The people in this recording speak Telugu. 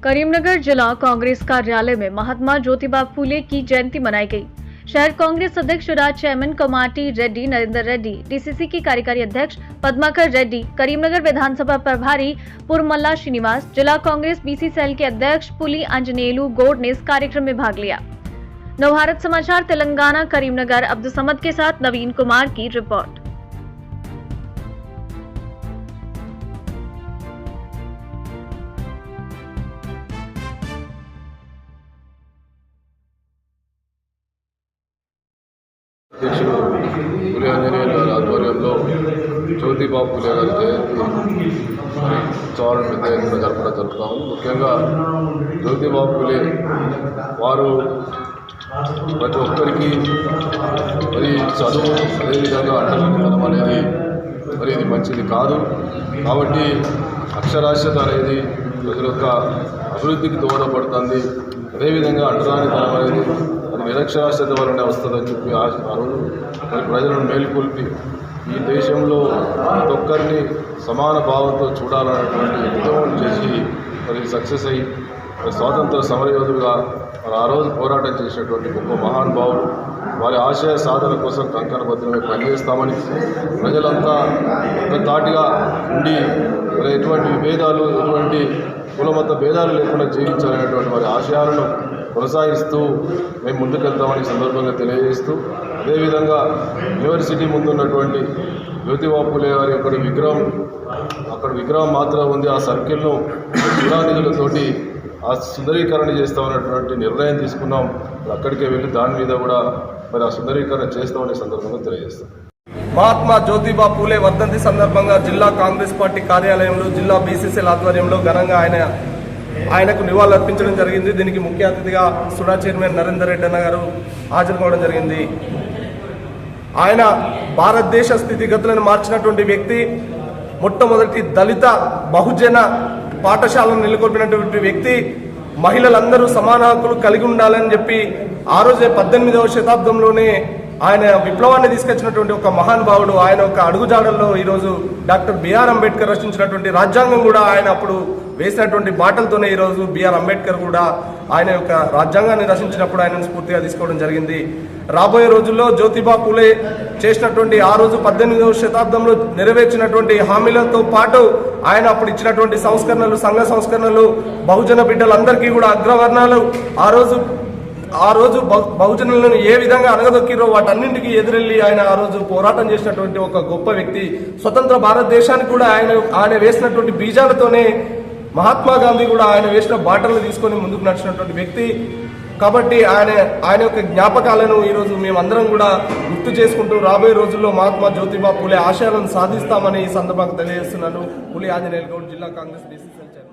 करीमनगर जिला कांग्रेस कार्यालय में महात्मा ज्योतिबा फूले की जयंती मनाई गई। शहर कांग्रेस अध्यक्ष राज चेयरमैन कमाटी रेड्डी नरेंद्र रेड्डी, डीसीसी की कार्यकारी अध्यक्ष पद्माकर रेड्डी, करीमनगर विधानसभा प्रभारी पुरमल्ला श्रीनिवास, जिला कांग्रेस बीसी सेल के अध्यक्ष पुली अंजनेलू गौड ने इस कार्यक्रम में भाग लिया। नवभारत समाचार तेलंगाना करीमनगर अब्दुल समद के साथ नवीन कुमार की रिपोर्ट। అధ్యక్షుడు పులి ఆంజనేయుల గారి ఆధ్వర్యంలో జ్యోతిబా ఫూలే గారి జయంతి చాలా పెద్ద ఎత్తున జరుపుతాము. ముఖ్యంగా జ్యోతిబా ఫూలే వారు ప్రతి ఒక్కరికి మరి చదువు అదేవిధంగా అంటగట్టడం అనేది మరి ఇది మంచిది కాదు. కాబట్టి అక్షరాస్యత అనేది ప్రజల యొక్క అభివృద్ధికి దోహదపడుతుంది. అదేవిధంగా అంటరానితనం అనేది అది నిరక్షరాస్యత వలనే వస్తుందని చెప్పి ఆ రోజు మరి ప్రజలను మేలుకొల్పి ఈ దేశంలో ప్రతి ఒక్కరిని సమాన భావంతో చూడాలన్నటువంటి ఉద్యమం చేసి మరి సక్సెస్ అయ్యి మరి స్వాతంత్ర సమరయోధులుగా మరి ఆ రోజు పోరాటం చేసినటువంటి గొప్ప మహానుభావులు. వారి ఆశయ సాధన కోసం కంకణబద్ధమై పనిచేస్తామని ప్రజలంతా ఒక తాటిగా ఉండి మరి ఎటువంటి విభేదాలు ఎటువంటి కులమత భేదాలు లేకుండా జీవించాలనేటువంటి వారి ఆశయాలను కొనసాగిస్తూ మేము ముందుకెళ్తామని సందర్భంగా తెలియజేస్తూ, అదేవిధంగా యూనివర్సిటీ ముందున్నటువంటి జ్యోతిబా ఫూలే గారి యొక్క విగ్రహం మాత్రం ఉంది. ఆ సర్కిల్ను నిధులతోటి ఆ సుందరీకరణ చేస్తామన్నటువంటి నిర్ణయం తీసుకున్నాం. అక్కడికే వెళ్ళి దాని మీద కూడా మరి ఆ సుందరీకరణ చేస్తామనే సందర్భంగా తెలియజేస్తాం. మహాత్మా జ్యోతిబా ఫూలే వర్ధంతి సందర్భంగా జిల్లా కాంగ్రెస్ పార్టీ కార్యాలయంలో జిల్లా బీసీసీఎల్ ఆధ్వర్యంలో ఘనంగా ఆయనకు నివాళులర్పించడం జరిగింది. దీనికి ముఖ్య అతిథిగా సుడా చైర్మన్ నరేందర్ రెడ్డి అన్న గారు హాజరు కావడం జరిగింది. ఆయన భారతదేశ స్థితిగతులను మార్చినటువంటి వ్యక్తి, మొట్టమొదటి దళిత బహుజన పాఠశాలను నెలకొల్పినటువంటి వ్యక్తి, మహిళలందరూ సమాన హక్కులు కలిగి ఉండాలని చెప్పి ఆ రోజే 18వ శతాబ్దంలోనే ఆయన విప్లవాన్ని తీసుకొచ్చినటువంటి ఒక మహానుభావుడు. ఆయన ఒక అడుగుజాడల్లో ఈరోజు డాక్టర్ బిఆర్ అంబేద్కర్ రచించినటువంటి రాజ్యాంగం కూడా ఆయన అప్పుడు వేసినటువంటి బాటలతోనే ఈరోజు బిఆర్ అంబేద్కర్ కూడా ఆయన యొక్క రాజ్యాంగాన్ని రచించినప్పుడు ఆయనను స్ఫూర్తిగా తీసుకోవడం జరిగింది. రాబోయే రోజుల్లో జ్యోతిబా ఫూలే చేసినటువంటి ఆ రోజు 18వ శతాబ్దంలో నెరవేర్చినటువంటి హామీలతో పాటు ఆయన అప్పుడు ఇచ్చినటువంటి సంస్కరణలు, సంఘ సంస్కరణలు, బహుజన బిడ్డలందరికీ కూడా అగ్రవర్ణాలు ఆ రోజు బహుజనులను ఏ విధంగా అనగదొక్కిరో వాటన్నింటికి ఎదురెళ్లి ఆయన ఆ రోజు పోరాటం చేసినటువంటి ఒక గొప్ప వ్యక్తి. స్వతంత్ర భారతదేశానికి కూడా ఆయన వేసినటువంటి బీజాలతోనే మహాత్మా గాంధీ కూడా ఆయన వేసిన బాటలు తీసుకొని ముందుకు నడిచినటువంటి వ్యక్తి. కాబట్టి ఆయన యొక్క జ్ఞాపకాలను ఈరోజు మేమందరం కూడా గుర్తు చేసుకుంటూ రాబోయే రోజుల్లో మహాత్మా జ్యోతిబా ఫూలే ఆశయాలను సాధిస్తామని ఈ సందర్భంగా తెలియజేస్తున్నాను. పులి ఆంజనేయులు గౌడ్, జిల్లా కాంగ్రెస్ డీసీసీ.